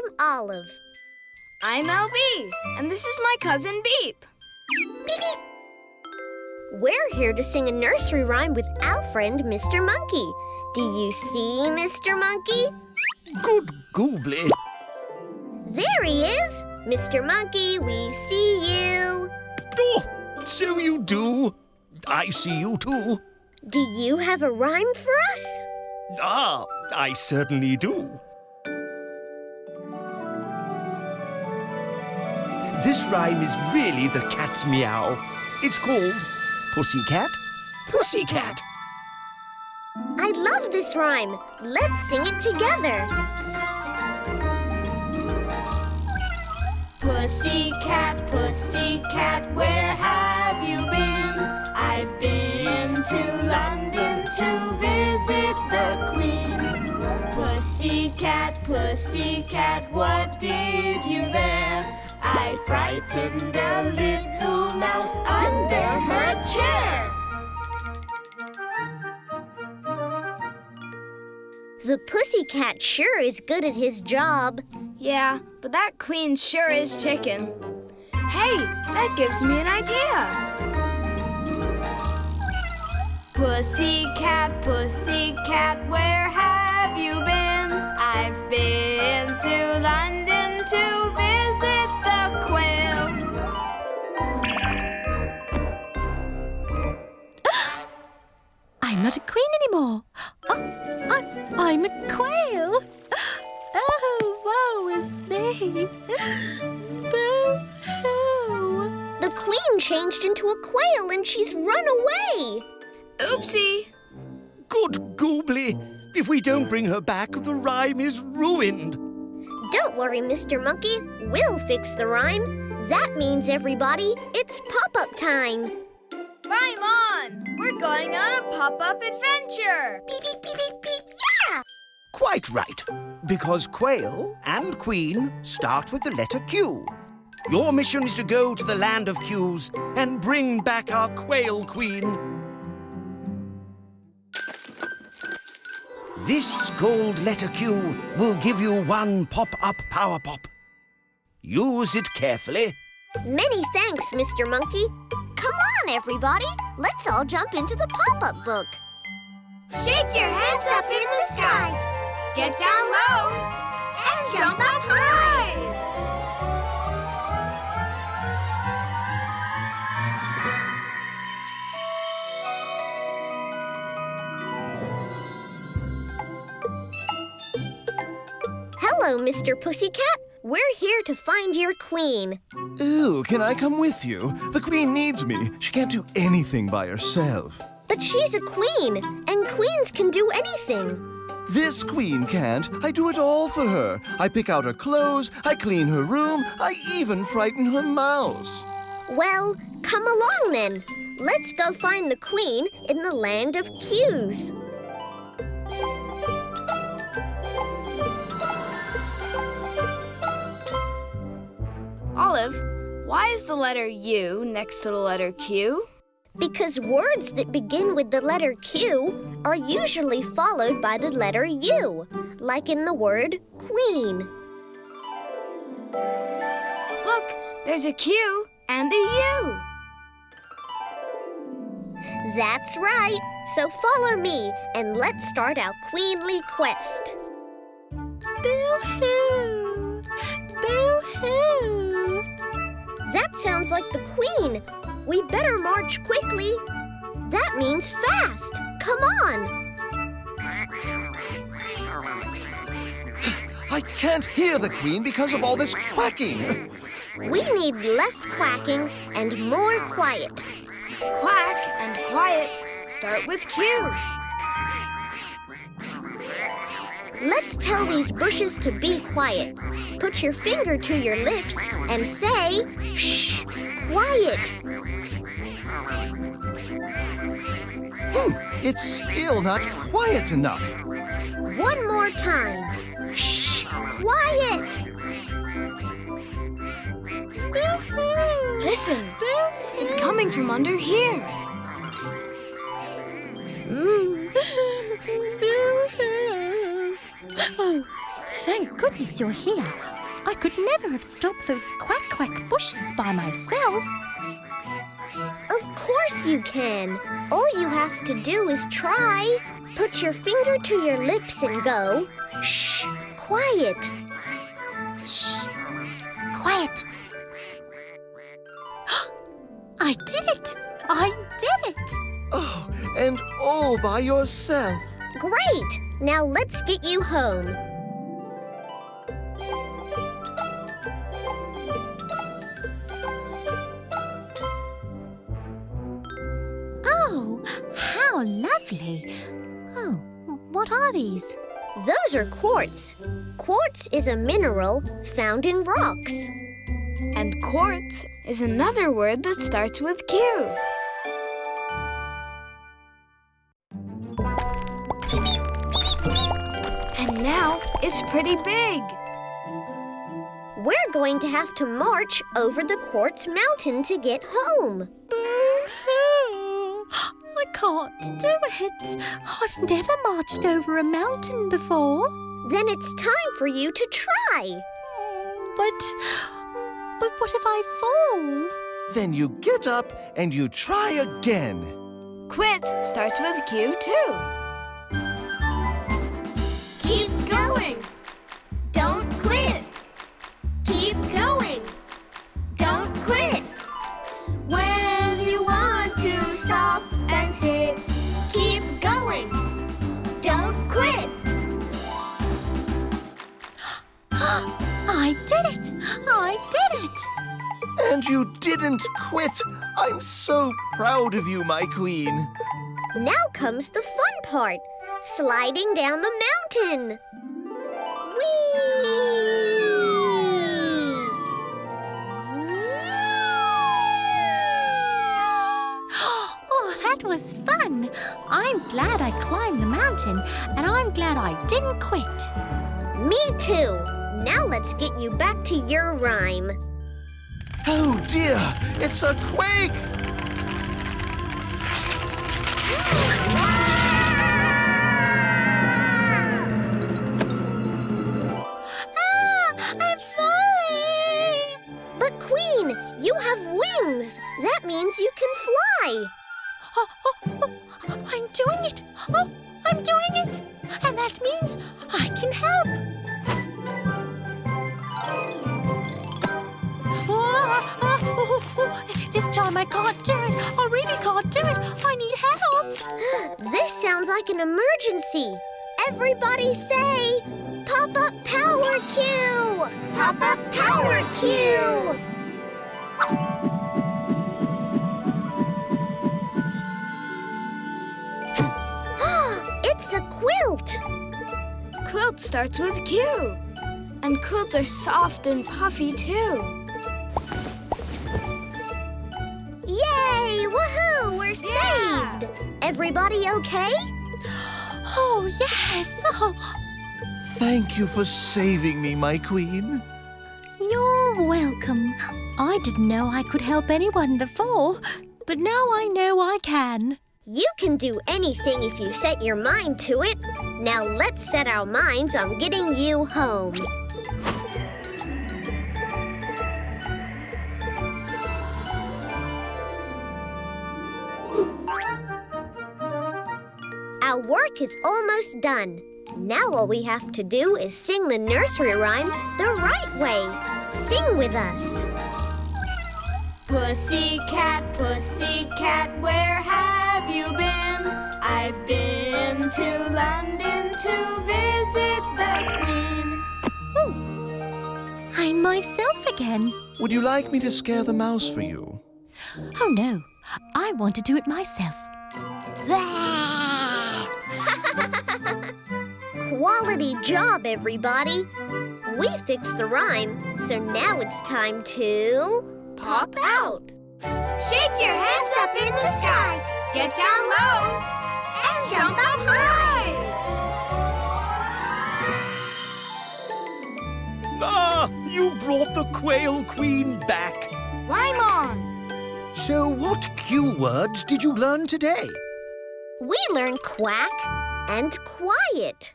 I'm Olive. I'm LB, and this is my cousin Beep. Beep, beep. We're here to sing a nursery rhyme with our friend, Mr. Monkey. Do you see Mr. Monkey? Good googly. There he is. Mr. Monkey, we see you. Oh, so you do. I see you too. Do you have a rhyme for us? Ah, I certainly do. This rhyme is really the cat's meow. It's called Pussycat, Pussycat. I love this rhyme. Let's sing it together. Pussycat, pussycat, where have you been? I've been to London to visit the Queen. Pussycat, pussycat, what did you there? I frightened a little mouse under her chair. The pussycat sure is good at his job. Yeah, but that queen sure is chicken. Hey, that gives me an idea. Pussycat, pussycat, where have you been? I've been to London to visit the quail. I'm not a queen anymore. I'm a quail. Oh, woe is me. Boo-hoo. The queen changed into a quail and she's run away. Oopsie. Good googly. If we don't bring her back, the rhyme is ruined. Don't worry, Mr. Monkey. We'll fix the rhyme. That means, everybody, it's pop-up time. Rhyme on! We're going on a pop-up adventure. Beep, beep, beep, beep, beep, yeah! Quite right, because quail and queen start with the letter Q. Your mission is to go to the land of Q's and bring back our quail queen. This gold letter Q will give you one pop-up power pop. Use it carefully. Many thanks, Mr. Monkey. Come on, everybody. Let's all jump into the pop-up book. Shake your hands up in the sky. Get down low and jump up high. Hello, Mr. Pussycat. We're here to find your queen. Ooh, can I come with you? The queen needs me. She can't do anything by herself. But she's a queen, and queens can do anything. This queen can't. I do it all for her. I pick out her clothes, I clean her room, I even frighten her mouse. Well, come along then. Let's go find the queen in the land of Q's. Olive, why is the letter U next to the letter Q? Because words that begin with the letter Q are usually followed by the letter U, like in the word queen. Look, there's a Q and a U. That's right. So follow me and let's start our queenly quest. Boo-hoo. Boo-hoo. That sounds like the queen. We better march quickly. That means fast. Come on. I can't hear the queen because of all this quacking. We need less quacking and more quiet. Quack and quiet start with Q. Let's tell these bushes to be quiet. Put your finger to your lips and say, shh, quiet. It's still not quiet enough. One more time. Shh, quiet. Listen, it's coming from under here. Oh, thank goodness you're here. I could never have stopped those quack-quack bushes by myself. Of course you can. All you have to do is try. Put your finger to your lips and go, shh, quiet. Shh! Quiet! I did it! I did it! Oh, and all by yourself. Great! Now let's get you home. Oh, how lovely! Oh, what are these? Those are quartz. Quartz is a mineral found in rocks. And quartz is another word that starts with Q. And now it's pretty big. We're going to have to march over the quartz mountain to get home. I can't do it. I've never marched over a mountain before. Then it's time for you to try. But what if I fall? Then you get up and you try again. Quit starts with Q too. Keep going. Don't quit. Keep going. Don't quit. When you want to stop and sit, keep going. Don't quit. I did it! I did it! And you didn't quit. I'm so proud of you, my queen. Now comes the fun part, sliding down the mountain. Oh, that was fun! I'm glad I climbed the mountain, and I'm glad I didn't quit. Me too. Now let's get you back to your rhyme. Oh dear, it's a quake! I'm falling! But Queen, you have wings. That means you can fly. I'm doing it! Oh, I'm doing it! And that means I can help! This time I can't do it! I really can't do it! I need help! This sounds like an emergency. Everybody say, pop-up power cue! Pop-up power cue! It's a quilt! Quilt starts with Q. And quilts are soft and puffy too. Yay! Woohoo! We're saved! Everybody okay? Oh, yes! Oh, Thank you for saving me, my queen. you're welcome. I didn't know I could help anyone before, but now I know I can. You can do anything if you set your mind to it. Now let's set our minds on getting you home. Our work is almost done. Now all we have to do is sing the nursery rhyme the right way. Sing with us. Pussycat, pussycat, where have you been? I've been to London to visit the Queen. Oh, I'm myself again. Would you like me to scare the mouse for you? Oh, no. I want to do it myself. Quality job, everybody. We fixed the rhyme, so now it's time to pop out. Shake your hands up in the sky. Get down low and jump up high. Ah, you brought the Quail Queen back. Rhyme on. So what cue words did you learn today? We learned quack and quiet.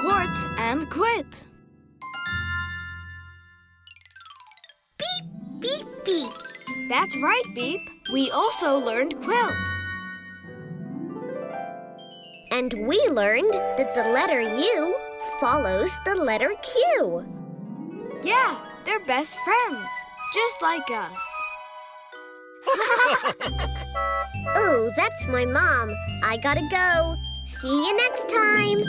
support, and quit. Beep, beep. That's right, Beep. We also learned quilt. And we learned that the letter U follows the letter Q. Yeah, they're best friends, just like us. Oh, that's my mom. I gotta go. See you next time.